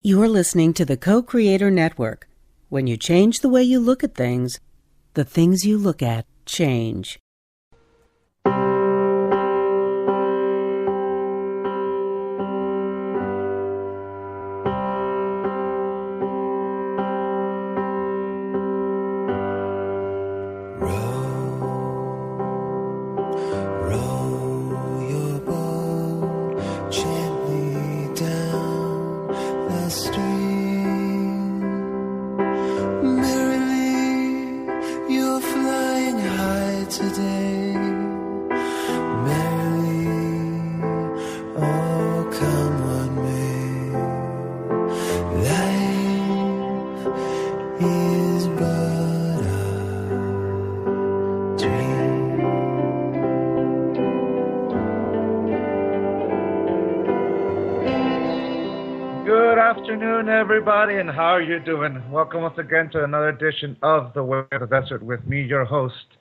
You're listening to the Co-Creator Network. When you change the way you look at things, the things you look at change. Everybody, and how are you doing? Welcome once again to another edition of The Way of the Desert with me, your host,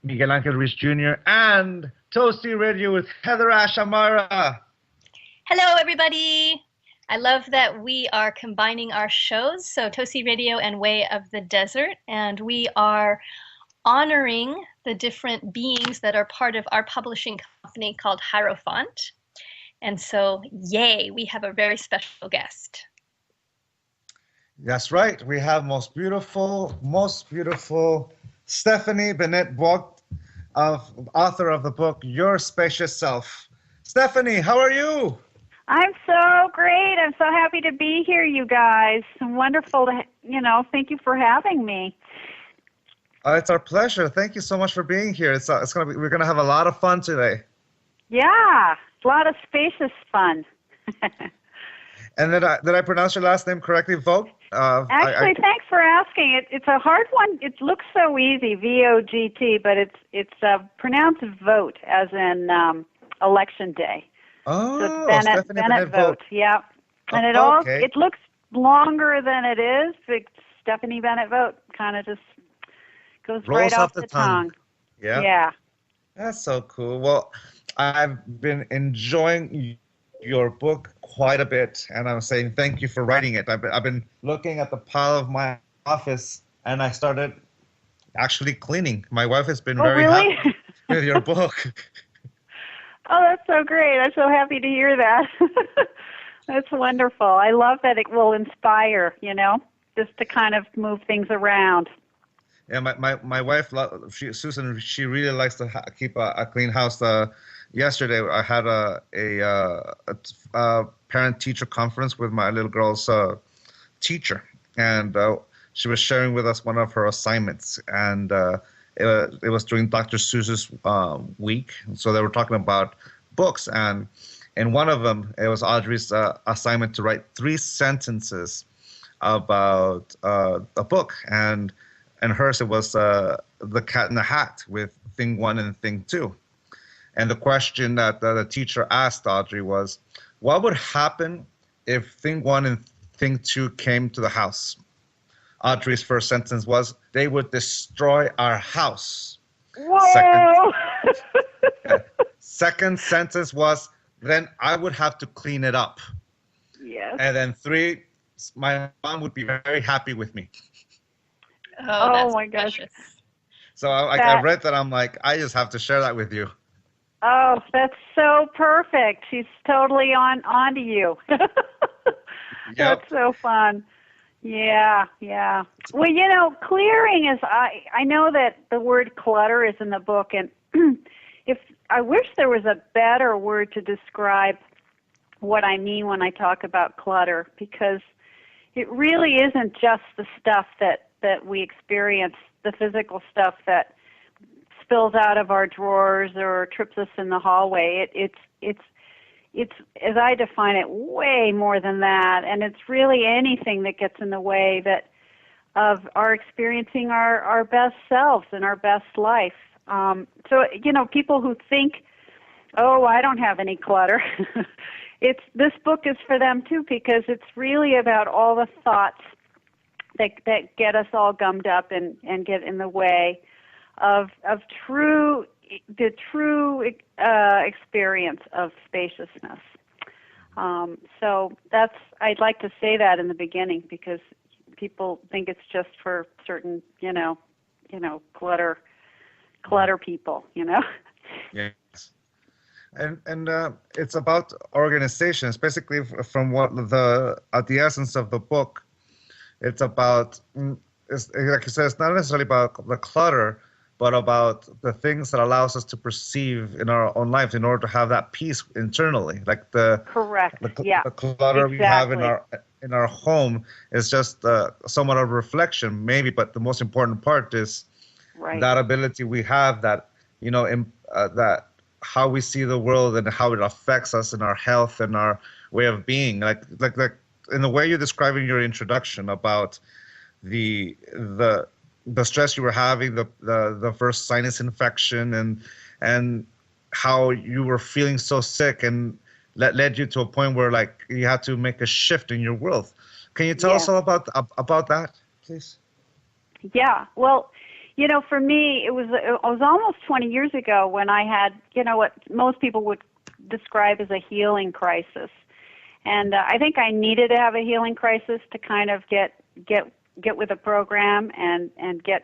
Miguel Ruiz Jr., and Toci Radio with HeatherAsh, Amara. Hello, everybody. I love that we are combining our shows, so Toci Radio and Way of the Desert, and we are honoring the different beings that are part of our publishing company called Hierophant. And so, yay, we have a very special guest. That's right. We have most beautiful Stephanie Bennett, Vogt, author of the book Your Spacious Self. Stephanie, how are you? I'm so great. I'm so happy to be here, you guys. Wonderful to, thank you for having me. It's our pleasure. Thank you so much for being here. We're gonna have a lot of fun today. Yeah, a lot of spacious fun. And did I pronounce your last name correctly, Vogt? Actually, thanks for asking. It's a hard one. It looks so easy, V-O-G-T, but it's pronounced Vogt, as in election day. Oh, so Bennett Vogt. Yeah, and it looks longer than it is. But Stephanie Bennett Vogt kind of just goes rolls right off the tongue. Yeah. That's so cool. Well, I've been enjoying your book quite a bit, and I'm saying thank you for writing it. I've been looking at the pile of my office, and I started actually cleaning. My wife has been very really? happy with your book. Oh, that's so great. I'm so happy to hear that. That's wonderful. I love that it will inspire, just to kind of move things around. Yeah, my wife, Susan, she really likes to keep a clean house. Yesterday, I had a parent-teacher conference with my little girl's teacher, and she was sharing with us one of her assignments, and it was during Dr. Seuss's week, so they were talking about books, and in one of them, it was Audrey's assignment to write 3 sentences about a book, and hers, it was The Cat in the Hat with Thing 1 and Thing 2. And the question that the teacher asked Audrey was, what would happen if Thing 1 and Thing 2 came to the house? Audrey's first sentence was, they would destroy our house. Whoa! Second sentence was, then I would have to clean it up. Yes. And then 3, my mom would be very happy with me. Oh my gosh. So I read that, I'm like, I just have to share that with you. Oh, that's so perfect. She's totally onto you. That's so fun. Yeah. Well, clearing is, I know that the word clutter is in the book, and I wish there was a better word to describe what I mean when I talk about clutter, because it really isn't just the stuff that we experience, the physical stuff that spills out of our drawers or trips us in the hallway. It's as I define it, way more than that, and it's really anything that gets in the way of our experiencing our best selves and our best life. So people who think, oh, I don't have any clutter. This book is for them too, because it's really about all the thoughts that get us all gummed up and get in the way of the true experience of spaciousness. So I'd like to say that in the beginning because people think it's just for certain, clutter people, Yes. And it's about organization. It's basically from what at the essence of the book. It's about, like you said, it's not necessarily about the clutter, but about the things that allows us to perceive in our own lives in order to have that peace internally. Like Correct. the Yeah. clutter we have Exactly. in our home is just somewhat of a reflection, maybe. But the most important part is Right. that ability we have that that how we see the world and how it affects us in our health and our way of being. Like in the way you describe in your introduction about the stress you were having, the first sinus infection, and how you were feeling so sick, and that led you to a point where like you had to make a shift in your world. Can you tell us all about that, please? Yeah. Well, for me, it was almost 20 years ago when I had, what most people would describe as a healing crisis. And I think I needed to have a healing crisis to kind of get with the program and get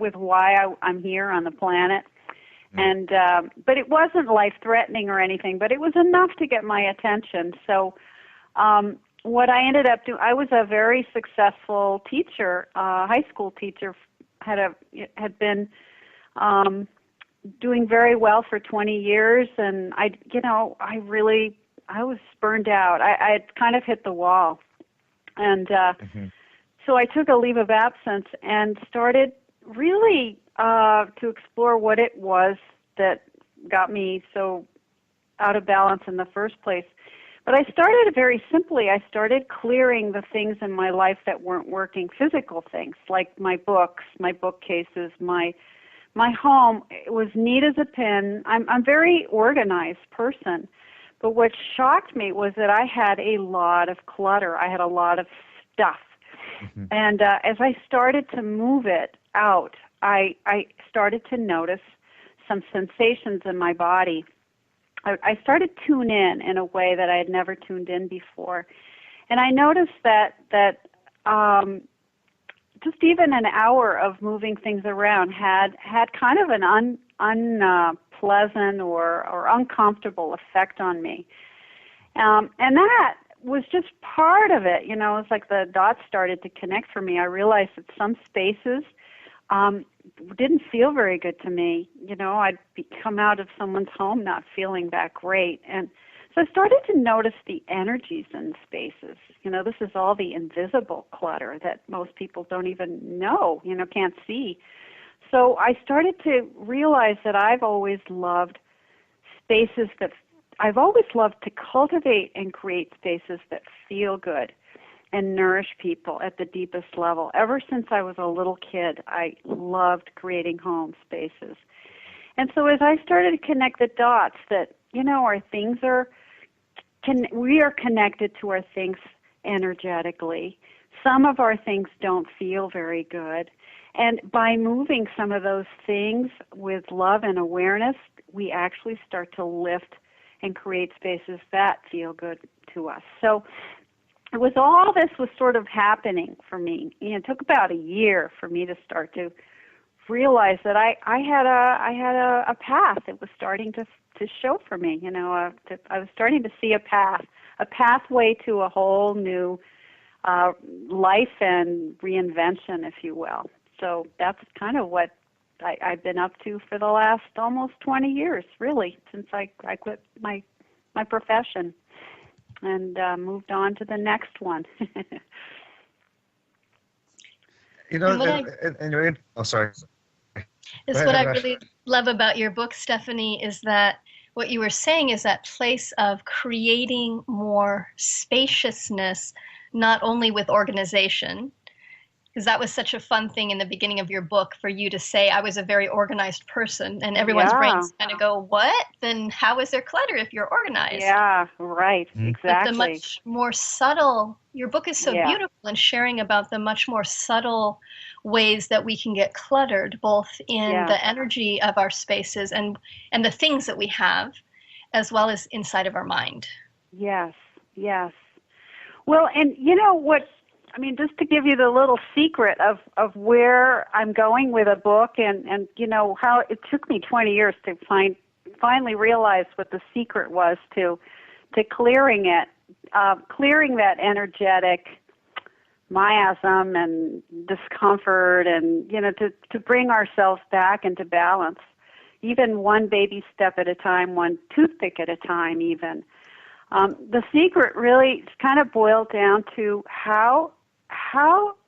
with why I'm here on the planet. And but it wasn't life-threatening or anything, but it was enough to get my attention. So what I ended up doing, I was a very successful teacher, high school teacher, had been doing very well for 20 years, and I was burned out. I had kind of hit the wall, and so I took a leave of absence and started really to explore what it was that got me so out of balance in the first place. But I started very simply. I started clearing the things in my life that weren't working, physical things like my books, my bookcases, my home. It was neat as a pin. I'm a very organized person. But what shocked me was that I had a lot of clutter. I had a lot of stuff. And as I started to move it out, I started to notice some sensations in my body. I started to tune in a way that I had never tuned in before. And I noticed that just even an hour of moving things around had kind of an unpleasant or uncomfortable effect on me. And that was just part of it. It's like the dots started to connect for me. I realized that some spaces didn't feel very good to me. I'd come out of someone's home not feeling that great. And so I started to notice the energies in spaces. This is all the invisible clutter that most people don't even know, can't see. So I started to realize that I've always loved to cultivate and create spaces that feel good and nourish people at the deepest level. Ever since I was a little kid, I loved creating home spaces. And so as I started to connect the dots that, our things we are connected to our things energetically. Some of our things don't feel very good. And by moving some of those things with love and awareness, we actually start to lift and create spaces that feel good to us. So all this was sort of happening for me. It took about a year for me to start to realize that I had a path that was starting to show for me. I was starting to see a pathway to a whole new life and reinvention, if you will. So that's kind of what I've been up to for the last almost 20 years, really, since I quit my profession and moved on to the next one. Sorry. What I really love about your book, Stephanie, is that what you were saying is that place of creating more spaciousness, not only with organization, because that was such a fun thing in the beginning of your book for you to say, I was a very organized person, and everyone's brains kind of go, what? Then how is there clutter if you're organized? Yeah, right, exactly. But the much more subtle, your book is so beautiful in sharing about the much more subtle ways that we can get cluttered, both in the energy of our spaces and the things that we have, as well as inside of our mind. Yes, Yes. Well, and you know what, I mean, just to give you the little secret of where I'm going with a book, and you know, how it took me 20 years to finally realize what the secret was to clearing it, clearing that energetic miasm and discomfort, and, you know, to bring ourselves back into balance, even one baby step at a time, one toothpick at a time even. The secret really kind of boiled down to how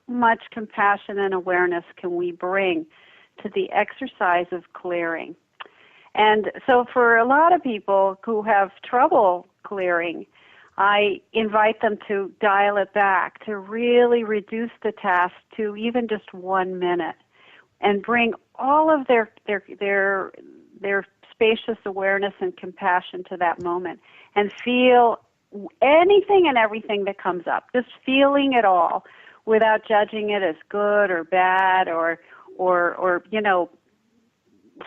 much compassion and awareness can we bring to the exercise of clearing. And so for a lot of people who have trouble clearing, I invite them to dial it back, to really reduce the task to even just 1 minute, and bring all of their spacious awareness and compassion to that moment, and feel anything and everything that comes up, just feeling it all without judging it as good or bad, or you know,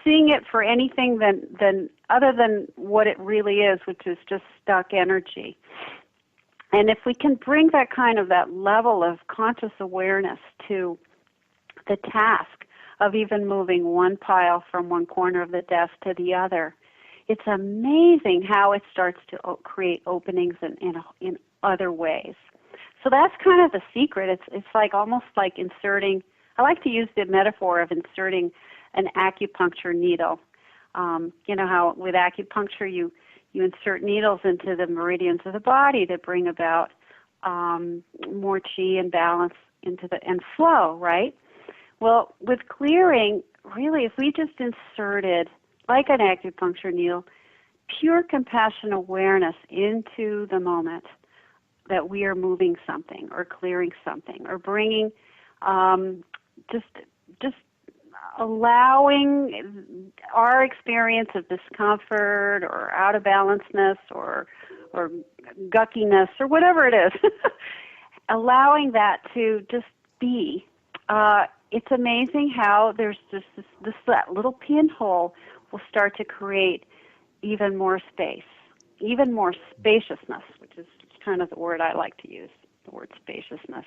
seeing it for anything than other than what it really is, which is just stuck energy. And if we can bring that level of conscious awareness to the task of even moving one pile from one corner of the desk to the other, it's amazing how it starts to create openings in other ways. So that's kind of the secret. It's like almost like inserting, I like to use the metaphor of inserting an acupuncture needle. You know how with acupuncture you insert needles into the meridians of the body to bring about more chi and balance and flow, right? Well, with clearing, really, if we just inserted, like an acupuncture needle, pure compassion awareness into the moment that we are moving something or clearing something or bringing, just allowing our experience of discomfort or out of balanceness or guckiness or whatever it is, allowing that to just be. It's amazing how there's just that little pinhole will start to create even more space, even more spaciousness, which is kind of the word I like to use, the word spaciousness.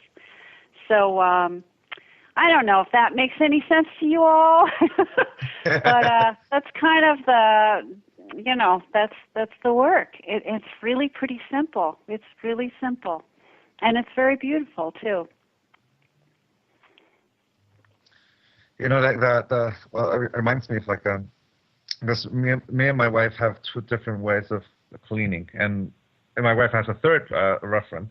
So I don't know if that makes any sense to you all, but that's kind of that's the work. It's really pretty simple. It's really simple, and it's very beautiful too. You know, like well, it reminds me of like because me and my wife have two different ways of cleaning, and my wife has a third reference.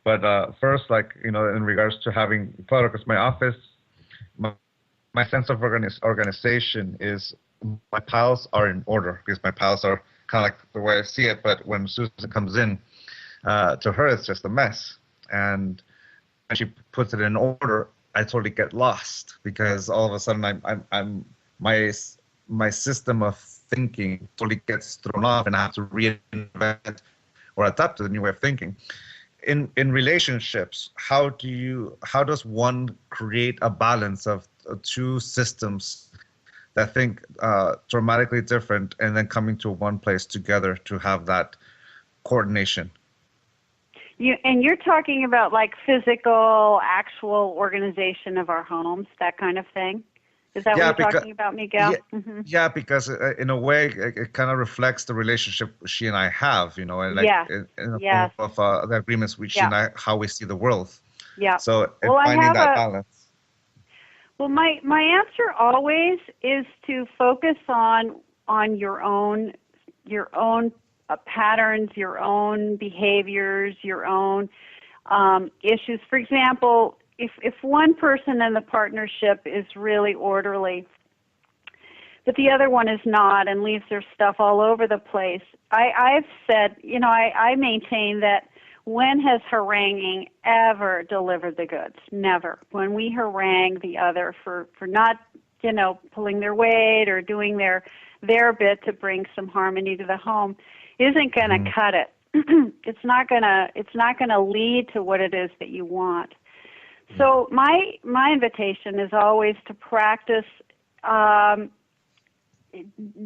But first, like, you know, in regards to having clutter, because my office, my sense of organization is my piles are in order, because my piles are kind of like the way I see it. But when Susan comes in, to her it's just a mess, and when she puts it in order, I totally get lost, because all of a sudden I'm my system of thinking totally gets thrown off, and I have to reinvent or adapt to the new way of thinking. In relationships, how does one create a balance of two systems that think dramatically different, and then coming to one place together to have that coordination? You're talking about like physical, actual organization of our homes, that kind of thing? Is that what you're talking about, Miguel? Yeah, mm-hmm. Yeah, because in a way, it kind of reflects the relationship she and I have, you know, and like in the form of the agreements she and I, how we see the world. Yeah. So finding that balance. Well, my answer always is to focus on your own patterns, your own behaviors, your own issues. For example, if one person in the partnership is really orderly, but the other one is not and leaves their stuff all over the place, I've said, you know, I maintain that when has haranguing ever delivered the goods? Never. When we harangue the other for not, you know, pulling their weight or doing their bit to bring some harmony to the home, isn't going to cut it. It's not going to lead to what it is that you want. So my invitation is always to practice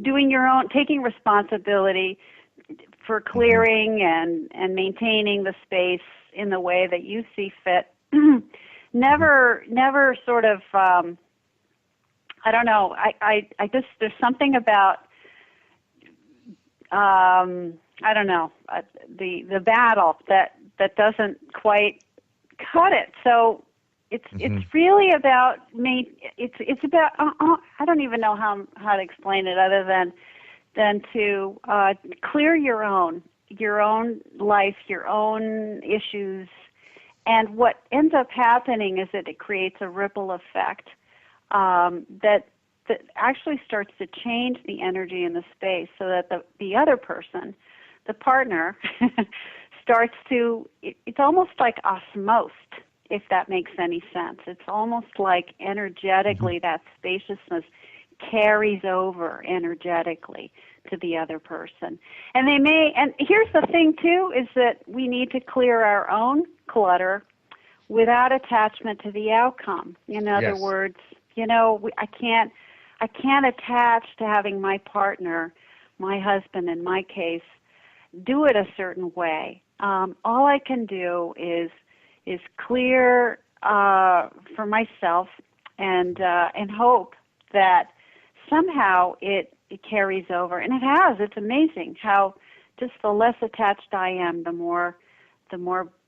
doing your own, taking responsibility for clearing and maintaining the space in the way that you see fit. Never sort of, I don't know, I just, there's something about, I don't know, the battle that doesn't quite cut it. So it's really about me. It's about I don't even know how to explain it other than to clear your own life, your own issues, and what ends up happening is that it creates a ripple effect that actually starts to change the energy in the space, so that the other person, the partner, starts to. It's almost like osmosed, if that makes any sense. It's almost like energetically that spaciousness carries over energetically to the other person. And they may, and here's the thing too, is that we need to clear our own clutter without attachment to the outcome. In other words, I can't attach to having my partner, my husband in my case, do it a certain way. All I can do is clear for myself and hope that somehow it carries over. And it has. It's amazing how just the less attached I am, the more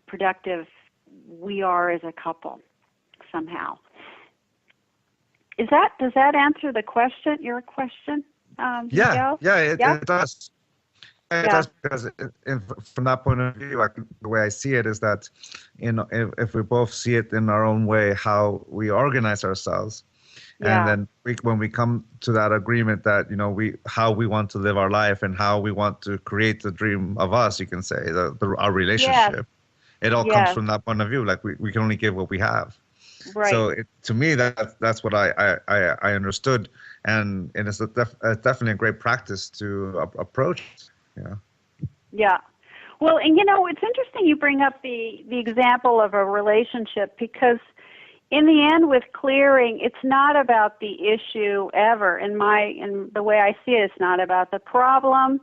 productive we are as a couple somehow. Does that answer the question, your question, Miguel? It does. It does, because from that point of view, the way I see it is that, if we both see it in our own way, how we organize ourselves, and then when we come to that agreement that how we want to live our life and how we want to create the dream of us, you can say our relationship, it all comes from that point of view. Like we can only give what we have. Right. So to me, that's what I understood, and it's definitely a great practice to approach. Yeah. Well, and it's interesting you bring up the example of a relationship, because in the end with clearing, it's not about the issue ever. In the way I see it, it's not about the problem,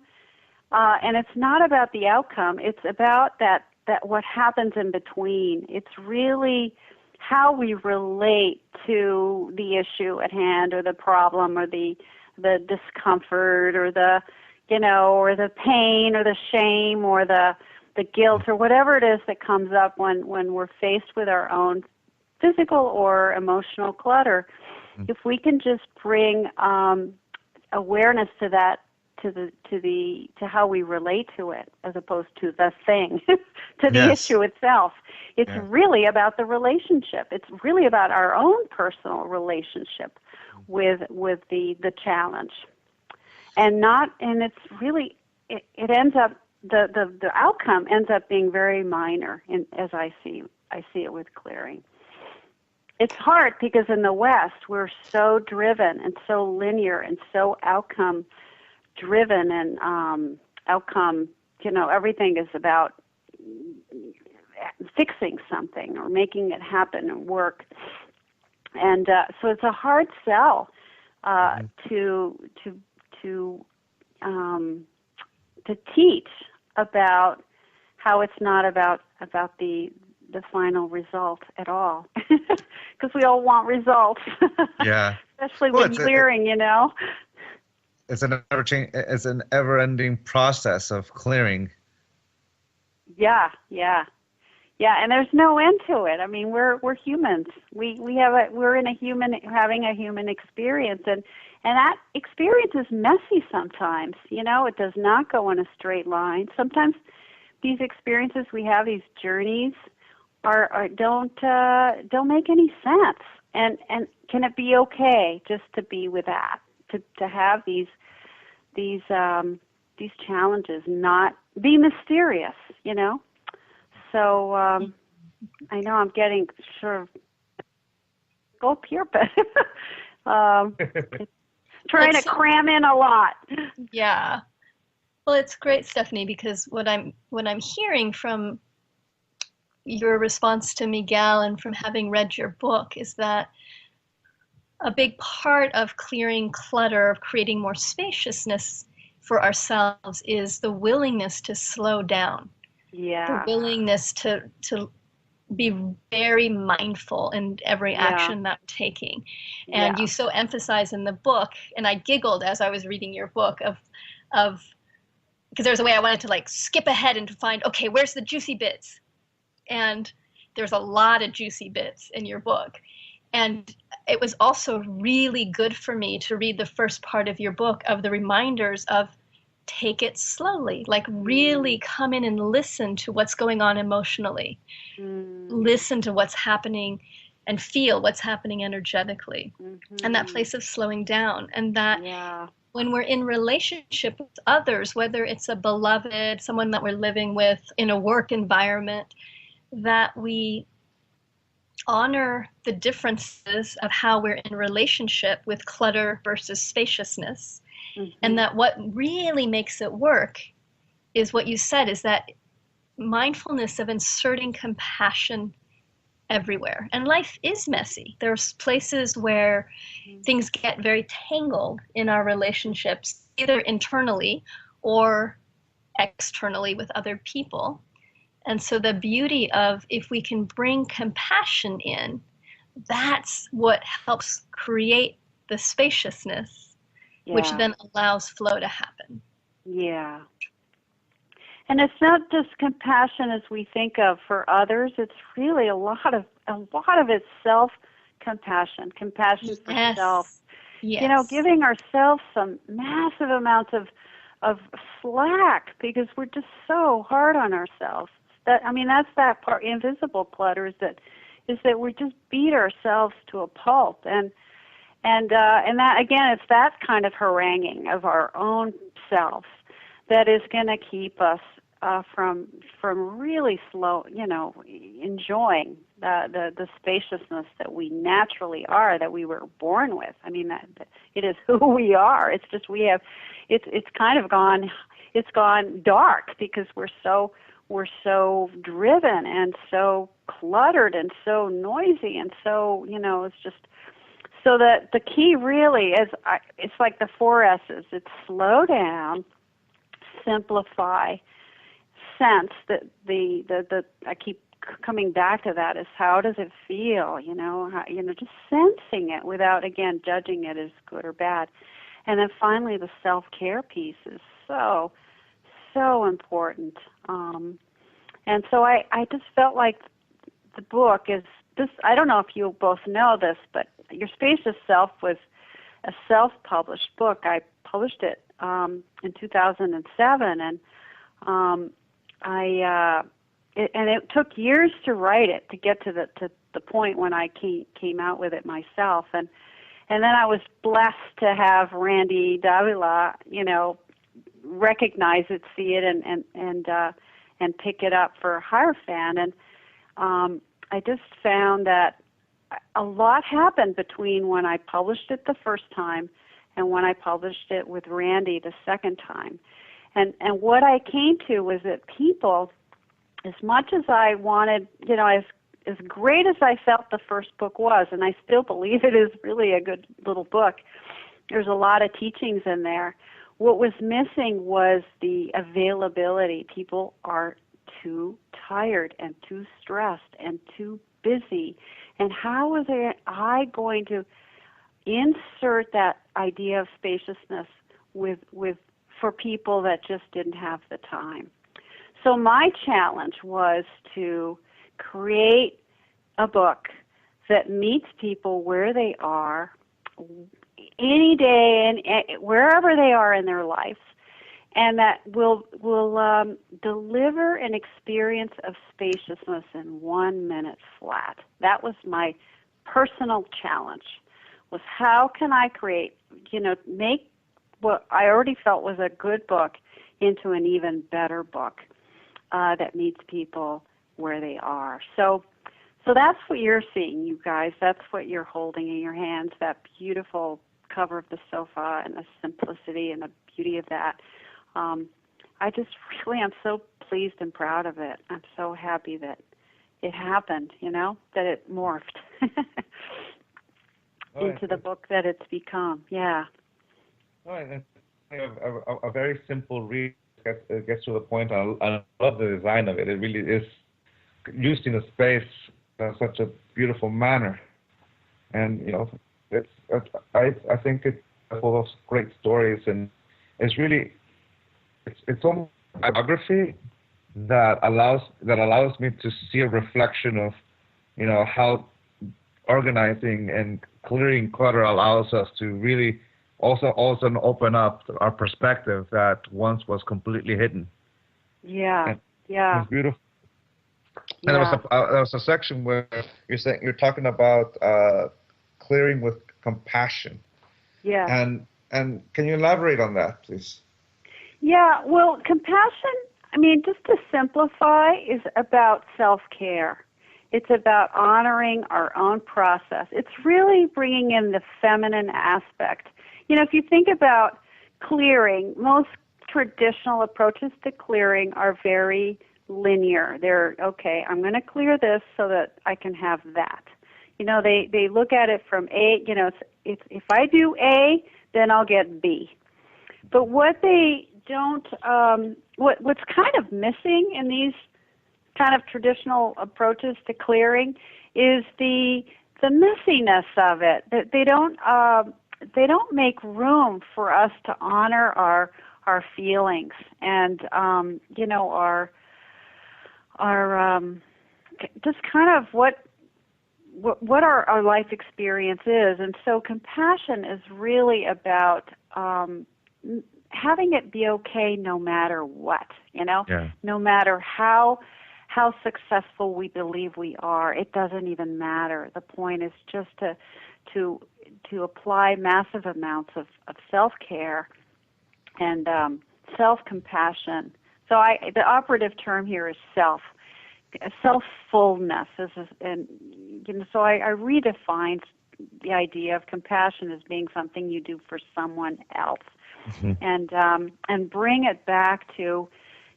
and it's not about the outcome. It's about that what happens in between. It's really how we relate to the issue at hand, or the problem, or the discomfort, or the or the pain, or the shame, or the guilt, or whatever it is that comes up when we're faced with our own physical or emotional clutter. If we can just bring awareness to that, to how we relate to it, as opposed to the thing, to the issue itself. It's really about the relationship. It's really about our own personal relationship with the challenge. And it's really, it ends up, the outcome ends up being very minor, as I see it with clearing. It's hard because in the West, we're so driven and so linear and so outcome driven, and outcome, everything is about fixing something or making it happen and work. And so it's a hard sell to teach about how it's not about the final result at all, because we all want results. Especially when clearing, It's an ever-ending process of clearing. And there's no end to it. I mean, we're humans. We're having a human experience, and that experience is messy sometimes. It does not go in a straight line. Sometimes these experiences we have, these journeys, don't make any sense. And can it be okay just to be with that, to have these challenges, not be mysterious, So I know I'm getting sort of gulp here, but trying to cram in a lot. Yeah. Well, it's great, Stephanie, because what I'm hearing from your response to Miguel and from having read your book is that a big part of clearing clutter, of creating more spaciousness, for ourselves is the willingness to slow down, the Yeah. willingness to be very mindful in every action that I'm taking. And you so emphasize in the book, and I giggled as I was reading your book of because there's a way I wanted to like skip ahead and to find, okay, where's the juicy bits? And there's a lot of juicy bits in your book. And it was also really good for me to read the first part of your book of the reminders of take it slowly, like really come in and listen to what's going on emotionally, listen to what's happening and feel what's happening energetically, and that place of slowing down. And that when we're in relationship with others, whether it's a beloved, someone that we're living with in a work environment, that we honor the differences of how we're in relationship with clutter versus spaciousness. And that what really makes it work is what you said, is that mindfulness of inserting compassion everywhere. And life is messy. There's places where things get very tangled in our relationships, either internally or externally with other people. And so the beauty of if we can bring compassion in, that's what helps create the spaciousness, which then allows flow to happen. Yeah. And it's not just compassion as we think of for others. It's really a lot of it's self-compassion, compassion for self. Yes. You know, giving ourselves some massive amounts of slack because we're just so hard on ourselves. That's that part, invisible clutter, is that we just beat ourselves to a pulp, and that again, it's that kind of haranguing of our own selves that is going to keep us from really slow, enjoying the spaciousness that we naturally are, that we were born with. I mean, that it is who we are. It's just it's kind of gone dark because we're so driven and so cluttered and so noisy and so, it's just, so that the key really is, it's like the 4 S's. It's slow down, simplify, sense. That I keep coming back to that, is how does it feel, just sensing it without, again, judging it as good or bad. And then finally the self-care piece is so important. And so I just felt like the book is this. I don't know if you both know this, but Your Spacious Self was a self-published book. I published it in 2007, and it took years to write it, to get to the point when I came out with it myself, and then I was blessed to have Randy Davila, recognize it, see it, and pick it up for Hierophant. And I just found that a lot happened between when I published it the first time and when I published it with Randy the second time. And what I came to was that people, as much as I wanted, as great as I felt the first book was, and I still believe it is really a good little book, there's a lot of teachings in there. What was missing was the availability. People are too tired and too stressed and too busy. And how was I going to insert that idea of spaciousness for people that just didn't have the time? So my challenge was to create a book that meets people where they are, any day and wherever they are in their lives, and that will deliver an experience of spaciousness in 1 minute flat. That was my personal challenge, was how can I create, make what I already felt was a good book into an even better book that meets people where they are. So that's what you're seeing, you guys. That's what you're holding in your hands, that beautiful cover of the sofa and the simplicity and the beauty of that. I just really am so pleased and proud of it. I'm so happy that it happened, that it morphed into the book that it's become. Yeah. All right. a very simple read. It gets to the point. I love the design of it. It really is used in a space in such a beautiful manner, and I think it's full of great stories, and it's really it's almost a biography that allows me to see a reflection of how organizing and clearing clutter allows us to really also open up our perspective that once was completely hidden. Yeah, and yeah. It was beautiful. Yeah. And there was a section where you're talking about clearing with compassion. Yeah. And can you elaborate on that, please? Yeah. Well, compassion, I mean, just to simplify, is about self-care. It's about honoring our own process. It's really bringing in the feminine aspect. If you think about clearing, most traditional approaches to clearing are very linear. They're, okay, I'm going to clear this so that I can have that. They look at it from A, if I do A, then I'll get B. But what they don't, what's kind of missing in these kind of traditional approaches to clearing is the messiness of it. They don't make room for us to honor our feelings and our just kind of what our life experience is. And so compassion is really about having it be okay no matter what, no matter how successful we believe we are. It doesn't even matter. The point is just to apply massive amounts of self-care and self-compassion. So the operative term here is self-fullness. So I redefined the idea of compassion as being something you do for someone else, and bring it back to,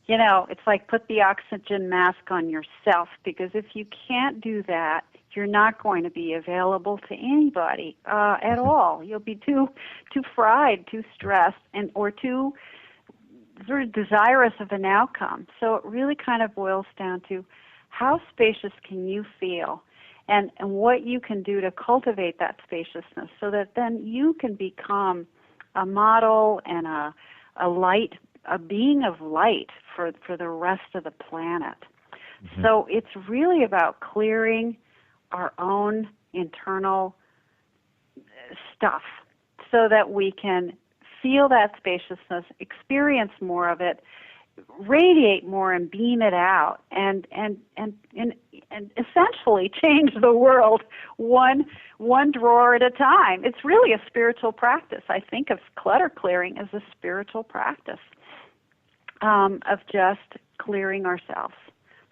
it's like put the oxygen mask on yourself, because if you can't do that, you're not going to be available to anybody at all. You'll be too fried, too stressed, or too sort of desirous of an outcome. So it really kind of boils down to how spacious can you feel, and what you can do to cultivate that spaciousness, so that then you can become a model and a light, a being of light for the rest of the planet. So it's really about clearing our own internal stuff so that we can feel that spaciousness, experience more of it, radiate more and beam it out, and essentially change the world one drawer at a time. It's really a spiritual practice. I think of clutter clearing as a spiritual practice of just clearing ourselves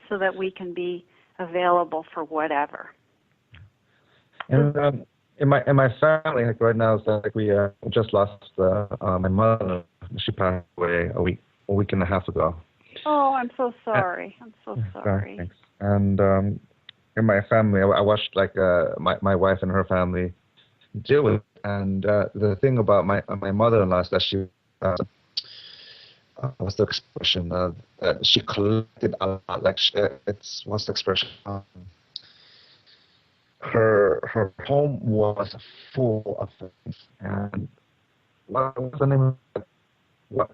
so that we can be available for whatever. And in my family, like right now, it's like we just lost my mother. She passed away a week and a half ago. Oh, I'm so sorry. I'm so sorry. Thanks. And in my family, I watched like my wife and her family deal with it. And the thing about my mother-in-law is that she what's the expression? She collected a lot. Like what's the expression? Her home was full of things. And what was the name of it?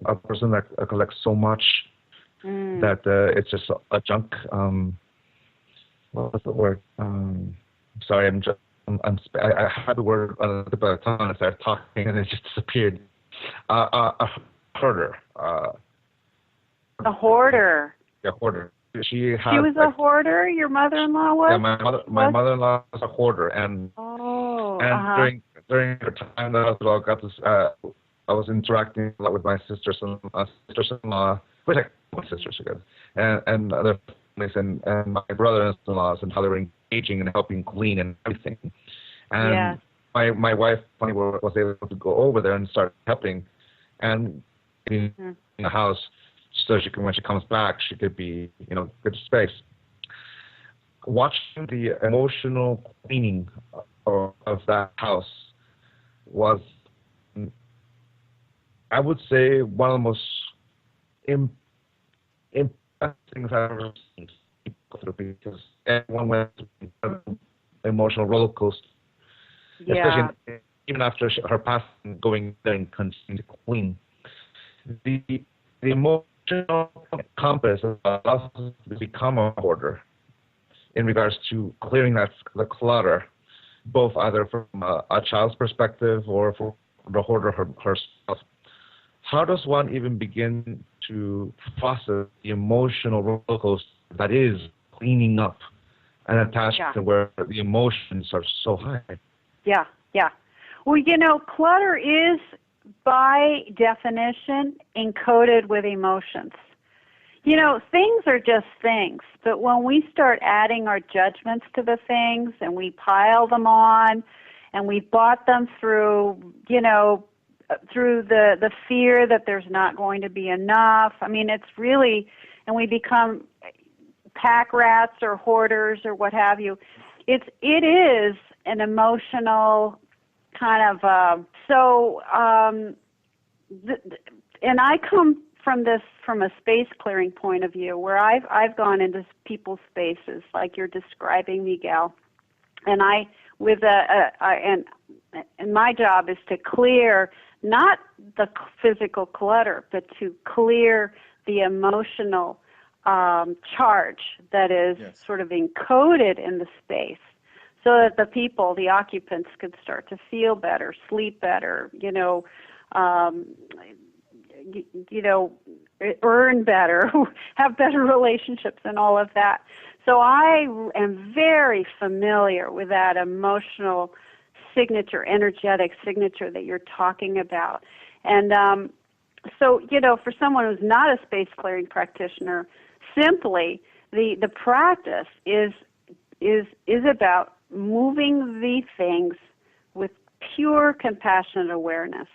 A person that collects so much that it's just a junk. What was the word? Sorry, I had the word on the tip of the tongue and I started talking and it just disappeared. A hoarder. A hoarder. Yeah, hoarder. She was a hoarder. Your mother-in-law was. Yeah, my mother-in-law was a hoarder, and during her time that I got this, I was interacting a lot with my sisters-in-law, which my sisters again, and other families, and my brothers-in-laws, and how they were engaging and helping clean and everything. And my wife finally was able to go over there and start helping, and in the house, so she can, when she comes back, she could be, good space. Watching the emotional cleaning of that house was I would say one of the most impacting things I've ever seen people through, because everyone went through an emotional roller coaster, Yeah. especially even after her passing, going there and continuing to clean. The emotional compass allows us to become a hoarder in regards to clearing the clutter, both either from a child's perspective or for the hoarder herself. How does one even begin to process the emotional roller coaster that is cleaning up an attachment where the emotions are so high? Yeah, yeah. Well, clutter is, by definition, encoded with emotions. Things are just things, but when we start adding our judgments to the things and we pile them on and we bought them through, through the fear that there's not going to be enough. I mean, it's really, and we become pack rats or hoarders or what have you. It is an emotional kind of, and I come from a space clearing point of view, where I've gone into people's spaces like you're describing, Miguel, and and my job is to clear not the physical clutter, but to clear the emotional charge that is sort of encoded in the space, so that the people, the occupants, could start to feel better, sleep better, earn better, have better relationships, and all of that. So I am very familiar with that emotional signature, energetic signature that you're talking about. And so, for someone who's not a space clearing practitioner, simply the practice is about moving the things with pure compassionate awareness.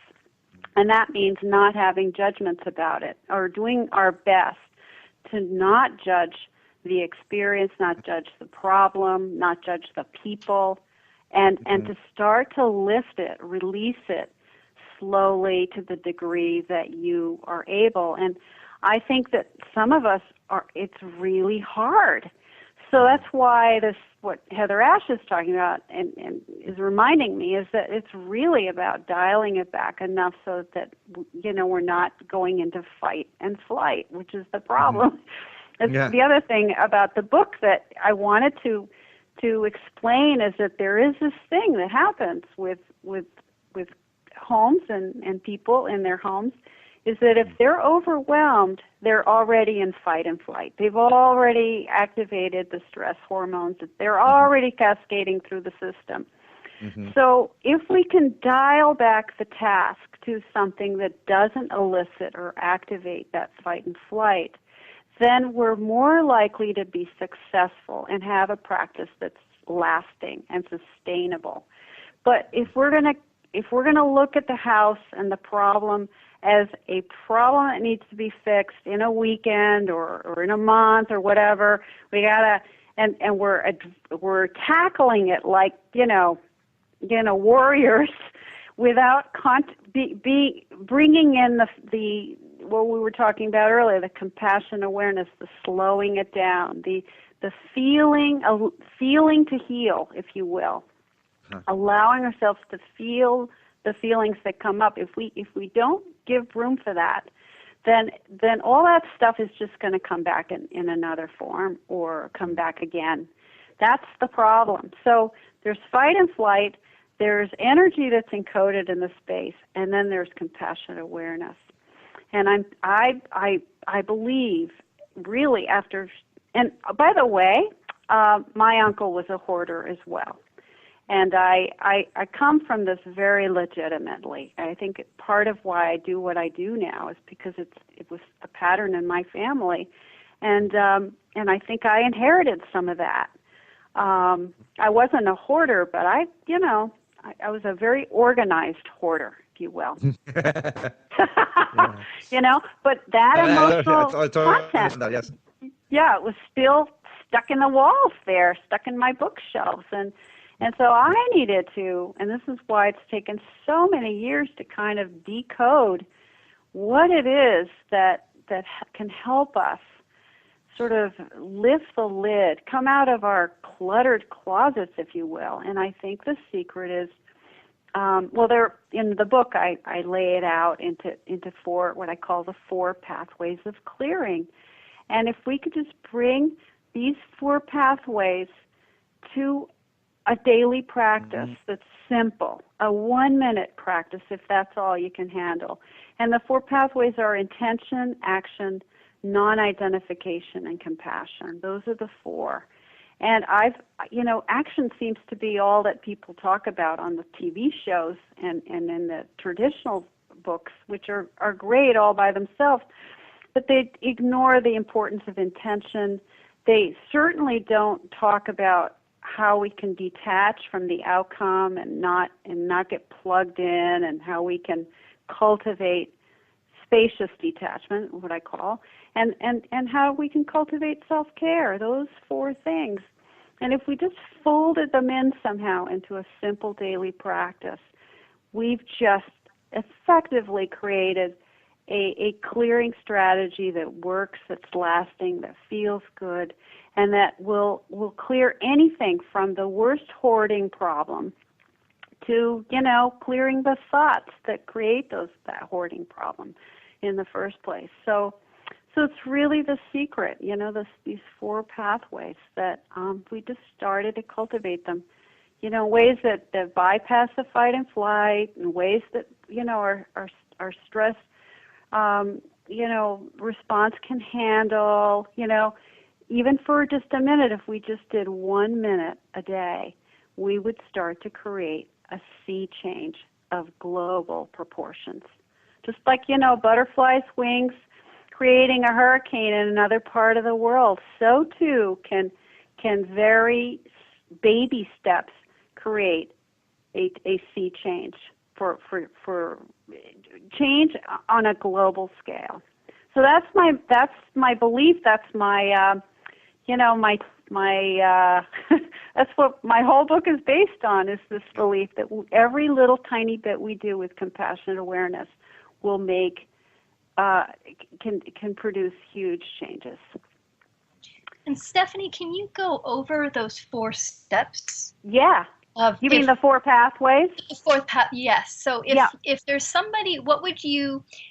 And that means not having judgments about it, or doing our best to not judge the experience, not judge the problem, not judge the people, and to start to lift it, release it slowly to the degree that you are able. And I think that some of us it's really hard. So that's why what HeatherAsh is talking about and is reminding me is that it's really about dialing it back enough so that, we're not going into fight and flight, which is the problem. The other thing about the book that I wanted to explain is that there is this thing that happens with homes and people in their homes, is that if they're overwhelmed, they're already in fight and flight. They've already activated the stress hormones. They're already cascading through the system. So if we can dial back the task to something that doesn't elicit or activate that fight and flight, then we're more likely to be successful and have a practice that's lasting and sustainable. But if we're gonna look at the house and the problem as a problem that needs to be fixed in a weekend or in a month or whatever, we gotta and we're tackling it like warriors, without bringing in the what we were talking about earlier, the compassion awareness, the slowing it down, the feeling to heal, if you will, allowing ourselves to feel the feelings that come up. If we don't give room for that, then all that stuff is just going to come back in another form or come back again. That's the problem. So there's fight and flight, there's energy that's encoded in the space, and then there's compassionate awareness. And I believe really after, and by the way, my uncle was a hoarder as well. And I come from this very legitimately. I think part of why I do what I do now is because it was a pattern in my family, and I think I inherited some of that. I wasn't a hoarder, but I was a very organized hoarder, if you will. But that emotional content, yes. Yeah, it was still stuck in the walls there, stuck in my bookshelves, and so I needed to, and this is why it's taken so many years to kind of decode what it is that can help us sort of lift the lid, come out of our cluttered closets, if you will. And I think the secret is, there in the book I lay it out into four, what I call the 4 pathways of clearing. And if we could just bring these 4 pathways to a daily practice that's simple, a 1-minute practice if that's all you can handle. And the 4 pathways are intention, action, non-identification, and compassion. Those are the 4. And action seems to be all that people talk about on the TV shows and in the traditional books, which are great all by themselves, but they ignore the importance of intention. They certainly don't talk about how we can detach from the outcome and not get plugged in, and how we can cultivate spacious detachment, what I call, and how we can cultivate self-care, those 4 things. And if we just folded them in somehow into a simple daily practice, we've just effectively created a clearing strategy that works, that's lasting, that feels good, and that will clear anything from the worst hoarding problem to, clearing the thoughts that create that hoarding problem in the first place. So it's really the secret, these 4 pathways that we just started to cultivate them, ways that bypass the fight and flight, and ways that, our stress, response can handle, even for just a minute. If we just did 1 minute a day, we would start to create a sea change of global proportions. Just like, butterflies' wings creating a hurricane in another part of the world, so too can very baby steps create a sea change for change on a global scale. So that's my belief. That's my that's what my whole book is based on, is this belief that every little tiny bit we do with compassionate awareness will make can produce huge changes. And Stephanie, can you go over those 4 steps? Yeah. You mean the 4 pathways? The 4th path, yes. So if there's somebody,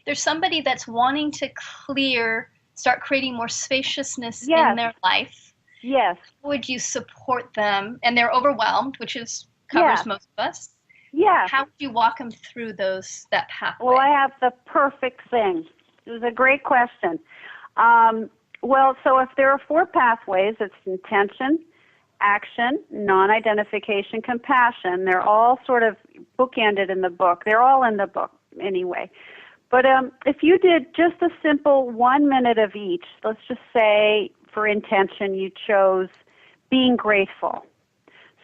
there's somebody that's wanting to start creating more spaciousness in their life. Yes. How would you support them? And they're overwhelmed, which covers most of us. Yeah. How would you walk them through that pathway? Well, I have the perfect thing. It was a great question. So if there are 4 pathways, it's intention, action, non-identification, compassion. They're all sort of bookended in the book. They're all in the book anyway. But if you did just a simple 1 minute of each, let's just say for intention you chose being grateful.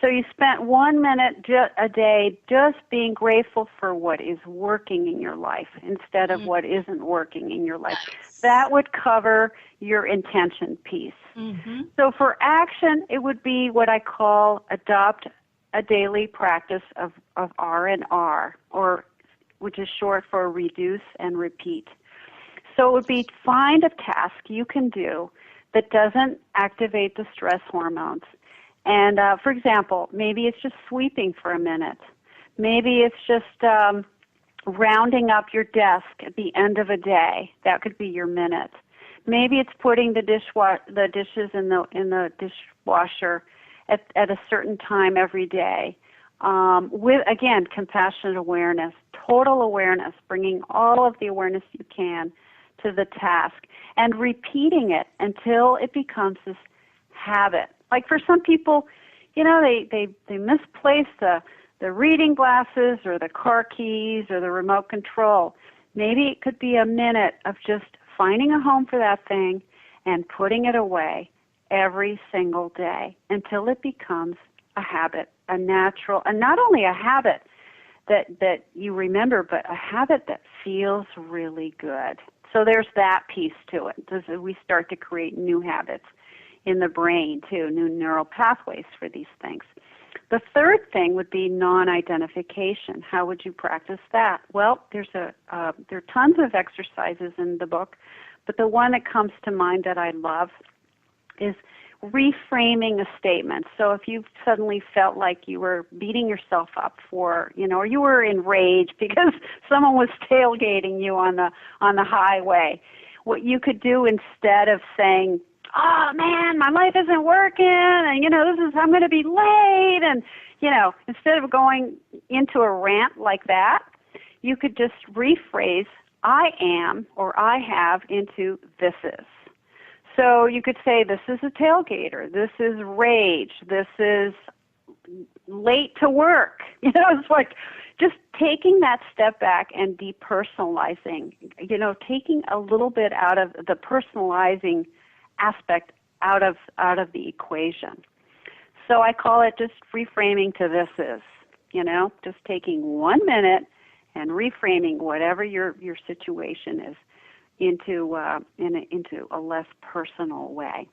So you spent 1 minute a day just being grateful for what is working in your life instead of what isn't working in your life. Nice. That would cover your intention piece. Mm-hmm. So for action, it would be what I call adopt a daily practice of R&R, which is short for reduce and repeat. So it would be find a task you can do that doesn't activate the stress hormones. And for example, maybe it's just sweeping for a minute. Maybe it's just rounding up your desk at the end of a day. That could be your minute. Maybe it's putting the dishes in the dishwasher at a certain time every day. With, again, compassionate awareness, total awareness, bringing all of the awareness you can to the task and repeating it until it becomes this habit. Like for some people, they misplace the reading glasses or the car keys or the remote control. Maybe it could be a minute of just finding a home for that thing and putting it away every single day until it becomes a habit, a natural, and not only a habit that you remember, but a habit that feels really good. So there's that piece to it. We start to create new habits in the brain too, new neural pathways for these things. The third thing would be non-identification. How would you practice that? Well, there are tons of exercises in the book, but the one that comes to mind that I love is reframing a statement. So if you suddenly felt like you were beating yourself up for, or you were enraged because someone was tailgating you on the highway, what you could do instead of saying, "Oh man, my life isn't working, and I'm going to be late," and instead of going into a rant like that, you could just rephrase "I am" or "I have" into "this is." So you could say, "This is a tailgater. This is rage. This is late to work." It's like just taking that step back and depersonalizing. Taking a little bit out of the personalizing aspect out of the equation. So I call it just reframing to "this is." Just taking 1 minute and reframing whatever your situation is into a less personal way.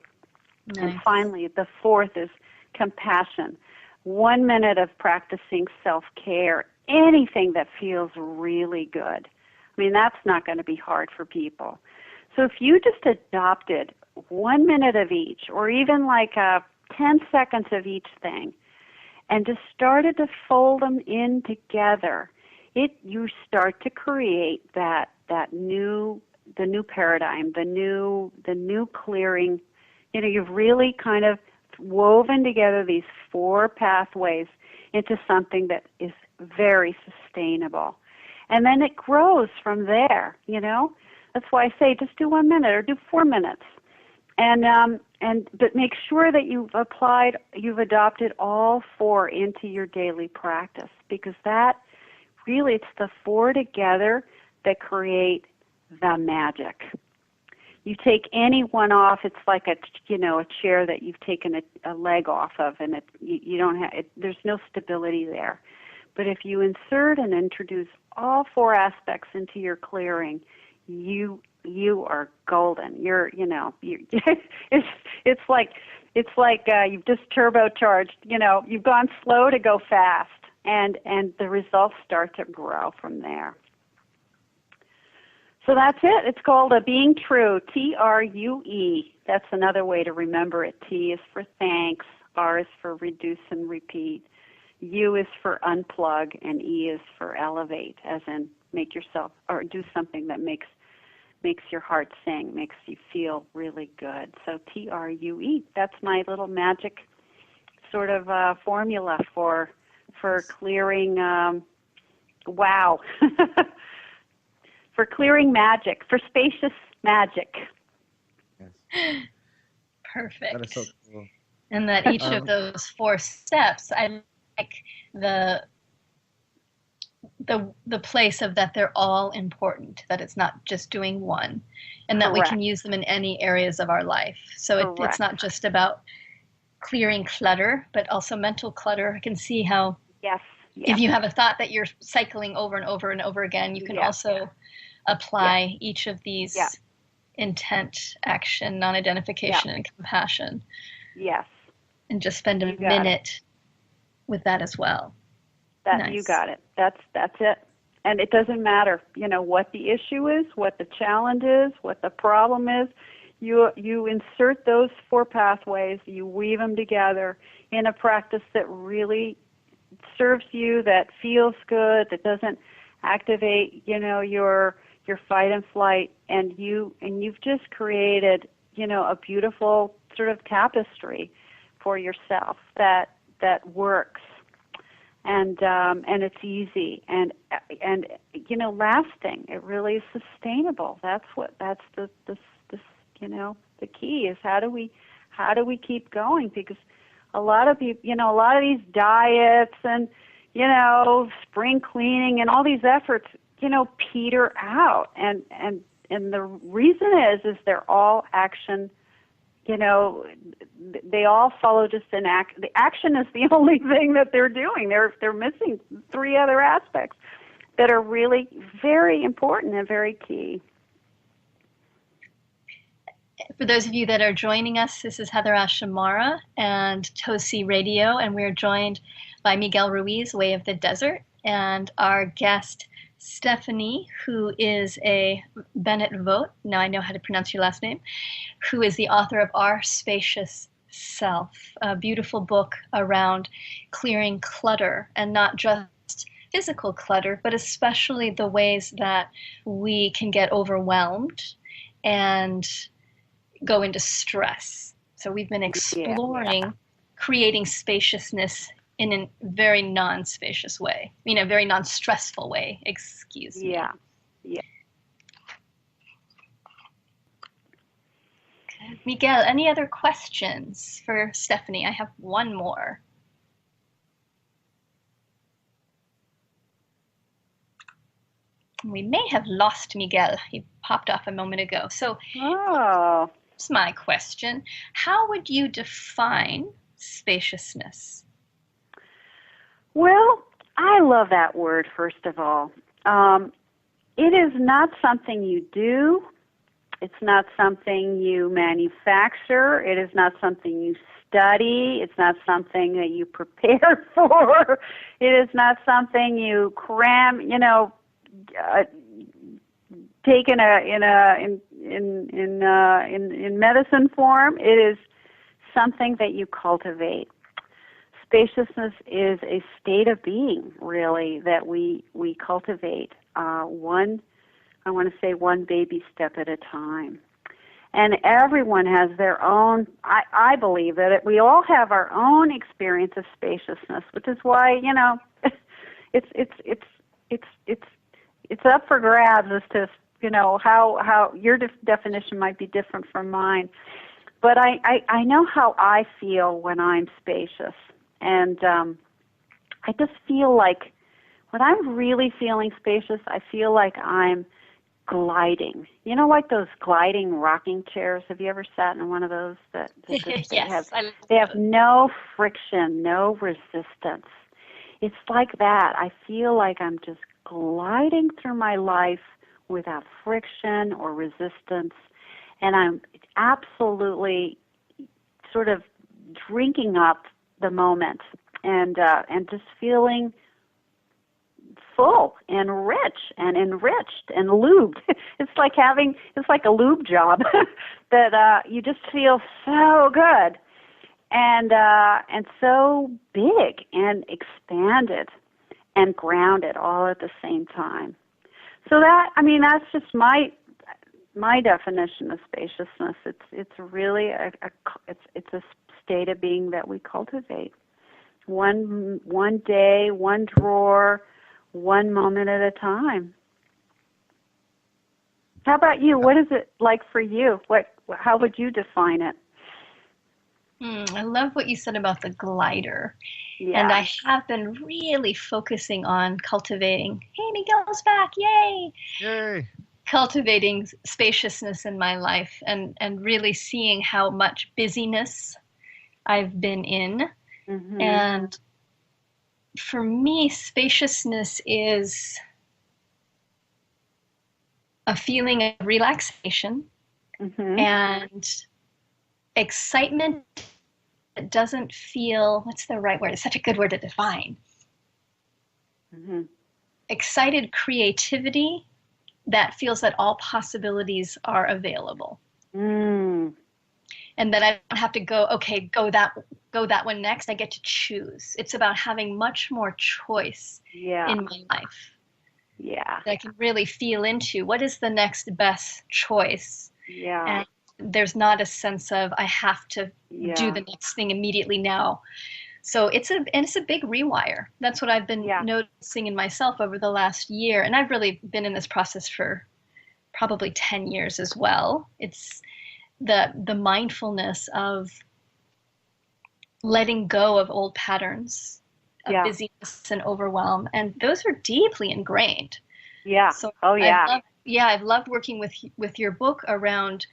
Nice. And finally, the fourth is compassion. 1 minute of practicing self-care, anything that feels really good. I mean, that's not going to be hard for people. So if you just adopted 1 minute of each, or even like 10 seconds of each thing, and just started to fold them in together, you start to create the new paradigm, the new clearing. You've really kind of woven together these 4 pathways into something that is very sustainable. And then it grows from there, That's why I say just do 1 minute or do 4 minutes. But make sure that you've adopted all 4 into your daily practice, because that really, it's the 4 together that create the magic. You take any one off, it's like a chair that you've taken a leg off of, and you don't have there's no stability there. But if you insert and introduce all 4 aspects into your clearing, you are golden. It's like you've just turbocharged. You've gone slow to go fast, and the results start to grow from there. So that's it. It's called a Being True, TRUE. That's another way to remember it. T is for thanks, R is for reduce and repeat, U is for unplug, and E is for elevate, as in make yourself or do something that makes your heart sing, makes you feel really good. So TRUE. That's my little magic sort of formula for clearing. Wow. For clearing magic, for spacious magic. Yes. Perfect. That is so cool. And that each of those 4 steps, I like the place of that they're all important, that it's not just doing one, and that Correct. we can use them in any areas of our life. So it's not just about clearing clutter, but also mental clutter. I can see how if you have a thought that you're cycling over and over and over again, you can also apply each of these intent, action, non-identification, and compassion. Yes. And just spend a minute with that as well. Nice. You got it. That's it. And it doesn't matter, what the issue is, what the challenge is, what the problem is. You insert those 4 pathways, you weave them together in a practice that really serves you, that feels good, that doesn't activate, your fight and flight, and you've just created, a beautiful sort of tapestry for yourself that works, and it's easy and lasting. It really is sustainable. That's the the key is how do we keep going, because a lot of people, a lot of these diets and, spring cleaning and all these efforts, peter out. And the reason is they're all action, they all follow just an act. The action is the only thing that they're doing. They're missing 3 other aspects that are really very important and very key. For those of you that are joining us, this is HeatherAsh, Amara, and Toci Radio, and we're joined by Miguel Ruiz, Way of the Desert, and our guest, Stephanie, who is a Bennett Vogt, now I know how to pronounce your last name, who is the author of Our Spacious Self, a beautiful book around clearing clutter, and not just physical clutter, but especially the ways that we can get overwhelmed and go into stress. So we've been exploring creating spaciousness in a very non-spacious way, a very non-stressful way, excuse me. Yeah. Okay. Miguel, any other questions for Stephanie? I have one more. We may have lost Miguel. He popped off a moment ago. So here's my question. How would you define spaciousness? Well, I love that word, first of all. It is not something you do. It's not something you manufacture. It is not something you study. It's not something that you prepare for. It is not something you cram, taken in medicine form. It is something that you cultivate. Spaciousness is a state of being, really, that we cultivate one baby step at a time. And everyone has their own. I believe that we all have our own experience of spaciousness, which is why it's up for grabs as to how your definition might be different from mine. But I know how I feel when I'm spacious, and I just feel like when I'm really feeling spacious, I feel like I'm gliding. Like those gliding rocking chairs. Have you ever sat in one of those? Yes, they have no friction, no resistance. It's like that. I feel like I'm just gliding through my life without friction or resistance, and I'm absolutely sort of drinking up the moment and just feeling full and rich and enriched and lubed. It's like a lube job that you just feel so good and so big and expanded and grounded all at the same time. So that's just my definition of spaciousness. It's really it's a state of being that we cultivate. One day, one drawer, one moment at a time. How about you? What is it like for you? How would you define it? I love what you said about the glider. Yeah. And I have been really focusing on cultivating, hey, Miguel's back, yay! Yay! Cultivating spaciousness in my life and really seeing how much busyness I've been in. Mm-hmm. And for me, spaciousness is a feeling of relaxation and excitement that doesn't feel, what's the right word? It's such a good word to define. Excited creativity that feels that all possibilities are available. And that I don't have to go that one next. I get to choose. It's about having much more choice in my life. Yeah. That I can really feel into what is the next best choice. Yeah. And there's not a sense of I have to do the next thing immediately now. So it's a big rewire. That's what I've been noticing in myself over the last year. And I've really been in this process for probably 10 years as well. It's the mindfulness of letting go of old patterns of busyness and overwhelm. And those are deeply ingrained. Yeah. So I've loved working with your book around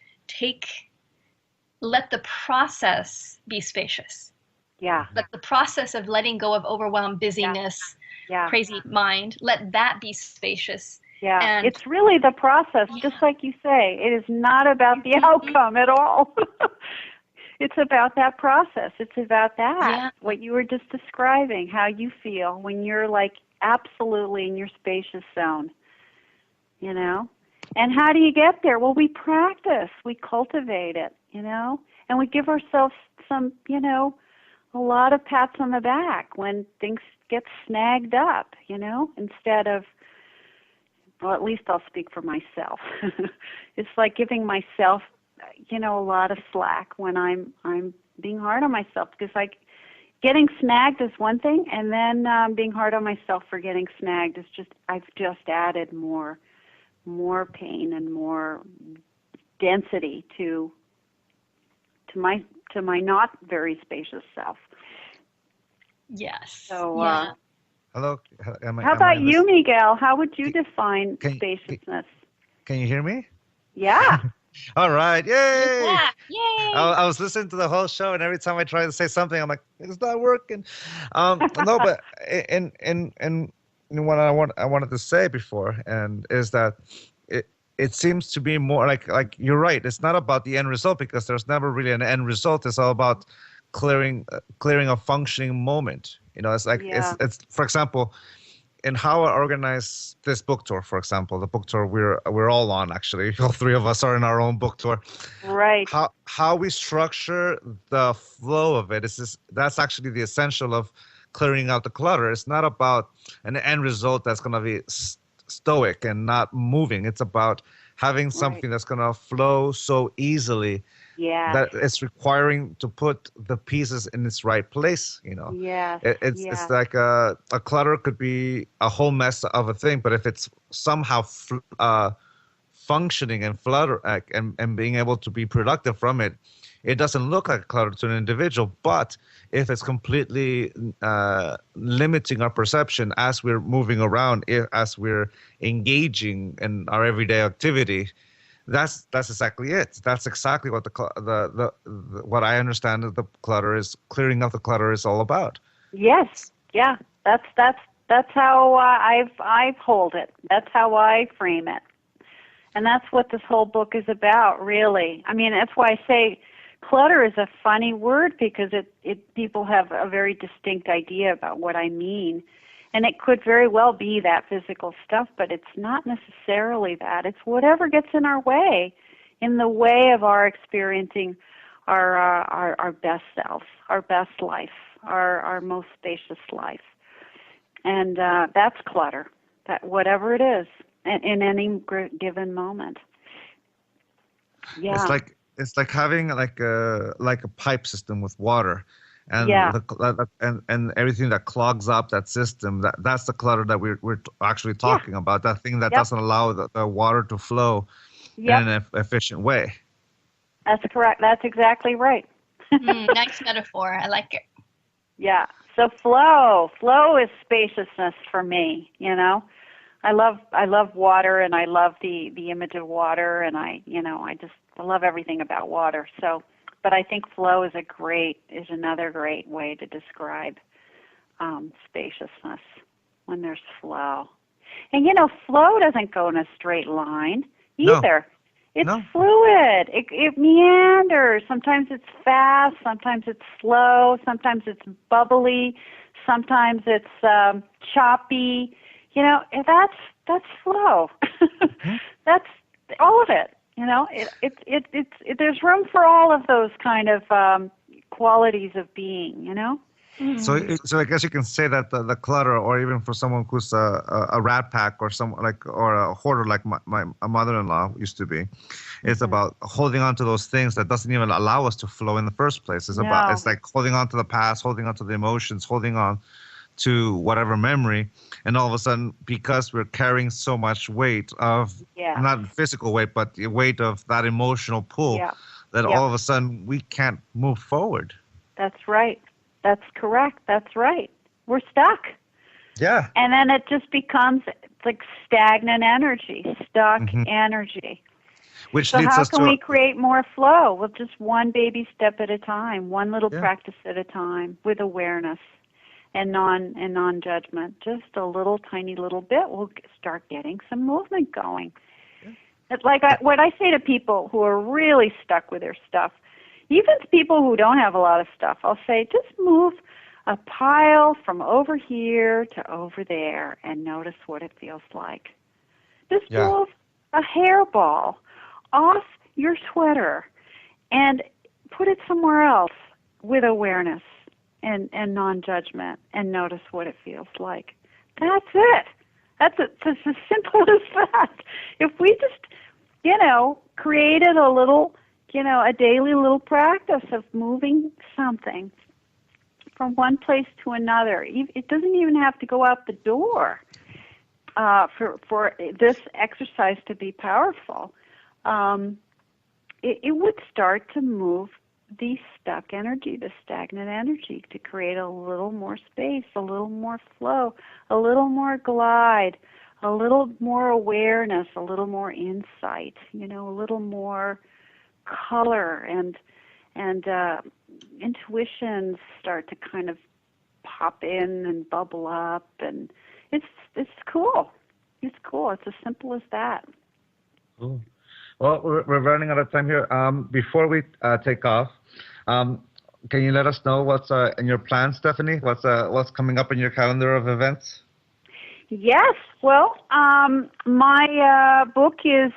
let the process be spacious. Yeah. Let the process of letting go of overwhelm, busyness, crazy mind, let that be spacious. Yeah, And it's really the process, just like you say. It is not about the outcome at all. It's about that process. It's about that, what you were just describing, how you feel when you're like absolutely in your spacious zone, you know? And how do you get there? Well, we practice. We cultivate it, you know? And we give ourselves some, you know, a lot of pats on the back when things get snagged up, you know, instead of, well, at least I'll speak for myself. It's like giving myself, you know, a lot of slack when I'm being hard on myself, because like getting snagged is one thing, and then being hard on myself for getting snagged is just, I've just added more pain and more density to my not very spacious self. yes. So Hello. how about you, Miguel? How would you define spaciousness? Can you hear me? Yeah. All right. Yay! Yeah. Yay! I was listening to the whole show, and every time I try to say something, I'm like, it's not working. No, but and what I wanted to say before, and is that it seems to be more like you're right. It's not about the end result, because there's never really an end result. It's all about clearing a functioning moment. You know, it's like it's for example, in how I organize this book tour, for example, the book tour we're all on, actually. All three of us are in our own book tour. Right. How we structure the flow of it that's actually the essential of clearing out the clutter. It's not about an end result that's going to be stoic and not moving. It's about having something that's going to flow so easily that it's requiring to put the pieces in its right place, you know. It's like a clutter could be a whole mess of a thing, but if it's somehow functioning and flutter and being able to be productive from it, it doesn't look like a clutter to an individual. But if it's completely limiting our perception as we're moving around, as we're engaging in our everyday activity, that's exactly it. That's exactly what what I understand that the clutter is, clearing up the clutter is all about. Yes. Yeah. That's how I've hold it. That's how I frame it. And that's what this whole book is about, really. I mean, that's why I say clutter is a funny word, because it people have a very distinct idea about what I mean. And it could very well be that physical stuff, but it's not necessarily that. It's whatever gets in our way, in the way of our experiencing our best self, our best life, our most spacious life. And that's clutter, that whatever it is, in any given moment. Yeah. It's like having like a pipe system with water. And and everything that clogs up that system, that's the clutter that we're actually talking about. That thing that doesn't allow the water to flow in an efficient way. That's correct. That's exactly right. Nice metaphor. I like it. Yeah. So flow is spaciousness for me. You know, I love water, and I love the image of water, and I love everything about water. So. But I think flow is another great way to describe spaciousness, when there's flow. And flow doesn't go in a straight line either. It's fluid. It meanders. Sometimes it's fast. Sometimes it's slow. Sometimes it's bubbly. Sometimes it's choppy. That's flow. That's all of it. There's room for all of those kind of qualities of being, So I guess you can say that the clutter, or even for someone who's a rat pack or or a hoarder like my mother-in-law used to be, it's about holding on to those things that doesn't even allow us to flow in the first place. It's like holding on to the past, holding on to the emotions, holding on to whatever memory, and all of a sudden, because we're carrying so much weight of not physical weight, but the weight of that emotional pull, that all of a sudden we can't move forward. That's right. That's correct. That's right. We're stuck. Yeah. And then it just becomes like stagnant energy, stuck energy. Which so leads how us can to we create more flow? Well, just one baby step at a time, one little practice at a time, with awareness. and non-judgment. Just a little tiny little bit, we'll start getting some movement going. It's like what I say to people who are really stuck with their stuff, even to people who don't have a lot of stuff, I'll say, just move a pile from over here to over there and notice what it feels like. Just move a hairball off your sweater and put it somewhere else with awareness and non-judgment and notice what it feels like. That's it. It's as simple as that. If we just, created a little, a daily little practice of moving something from one place to another. It doesn't even have to go out the door for this exercise to be powerful. It would start to move the stuck energy, the stagnant energy, to create a little more space, a little more flow, a little more glide, a little more awareness, a little more insight, a little more color and intuitions start to kind of pop in and bubble up, and it's cool. It's cool. It's as simple as that. Cool. Well, we're running out of time here. Before we take off, can you let us know what's in your plans, Stephanie? What's coming up in your calendar of events? Yes. Well, my book is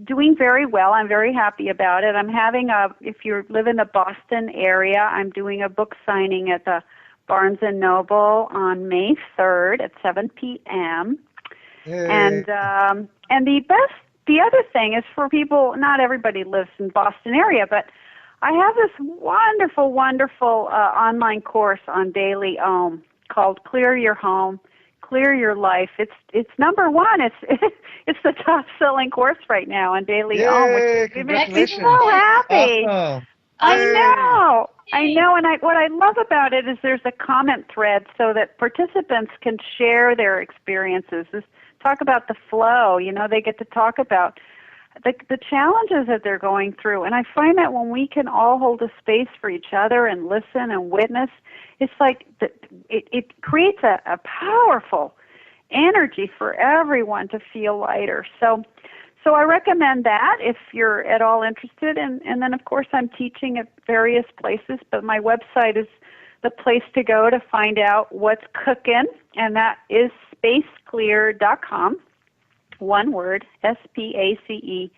doing very well. I'm very happy about it. I'm having if you live in the Boston area, I'm doing a book signing at the Barnes & Noble on May 3rd at 7 p.m. Yay. And the other thing is for people, not everybody lives in Boston area, but I have this wonderful, wonderful online course on Daily Om called Clear Your Home, Clear Your Life. It's number one. It's the top-selling course right now on Daily Om, which makes me so happy. Awesome. I know. And what I love about it is there's a comment thread so that participants can share their experiences. Talk about the flow. They get to talk about the challenges that they're going through. And I find that when we can all hold a space for each other and listen and witness, it's like it creates a powerful energy for everyone to feel lighter. So I recommend that if you're at all interested. And then, of course, I'm teaching at various places, but my website is the place to go to find out what's cooking, and that is spaceclear.com. One word, SPACECLEAR.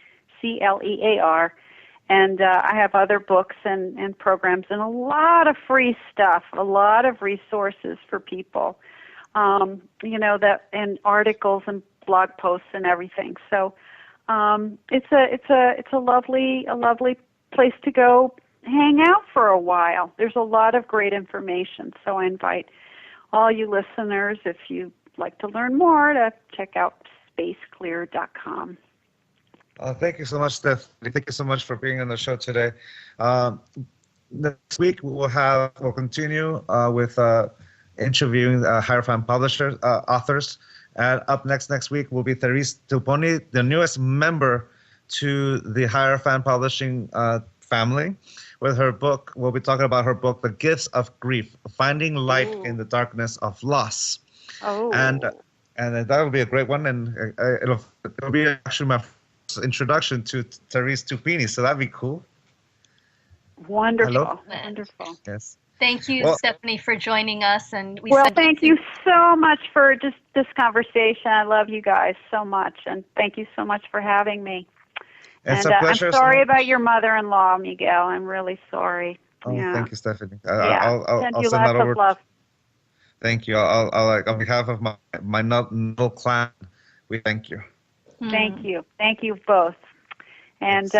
And I have other books and programs and a lot of free stuff, a lot of resources for people, and articles and blog posts and everything. So it's a lovely place to go hang out for a while. There's a lot of great information. So I invite all you listeners, if you'd like to learn more, to check out spaceclear.com. Thank you so much, Steph. Thank you so much for being on the show today. Next week we'll continue with interviewing Hierophant publishers, authors. And up next week will be Therese Tuponi, the newest member to the Hierophant Publishing family. With her book, we'll be talking about her book, The Gifts of Grief: Finding Light in the Darkness of Loss. Oh. And that will be a great one, and it'll be actually my first introduction to Therese Tupini, so that'd be cool. Wonderful. Hello? Wonderful. Yes. Thank you, Stephanie, for joining us. And thank you so much for just this conversation. I love you guys so much, and thank you so much for having me. It's a pleasure. I'm sorry about your mother-in-law, Miguel. I'm really sorry. Oh, yeah. Thank you, Stephanie. I'll send you that lots over. Of love. Thank you. I'll on behalf of my Null clan, we thank you. Thank you. Thank you both. And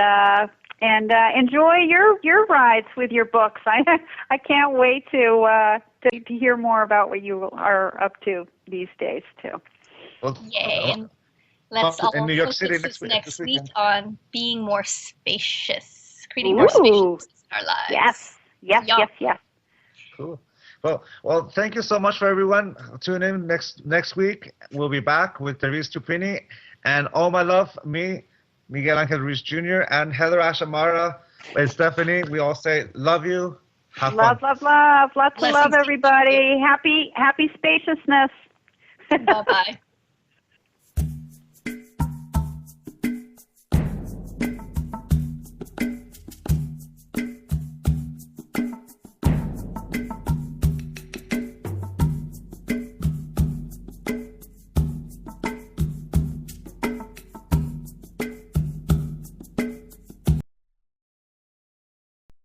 enjoy your rides with your books. I can't wait to hear more about what you are up to these days too. Well, yay! Let's all in New York focus City next week on being more spacious, creating more spaciousness in our lives. Yes. Cool. Well, thank you so much for everyone. Tune in next week. We'll be back with Therese Tupini and all my love, me, Miguel Angel Ruiz Jr. and HeatherAsh, Amara and Stephanie. We all say love you, Have love, fun. love, love. Lots of Blessings love, to everybody. Happy spaciousness. Bye-bye.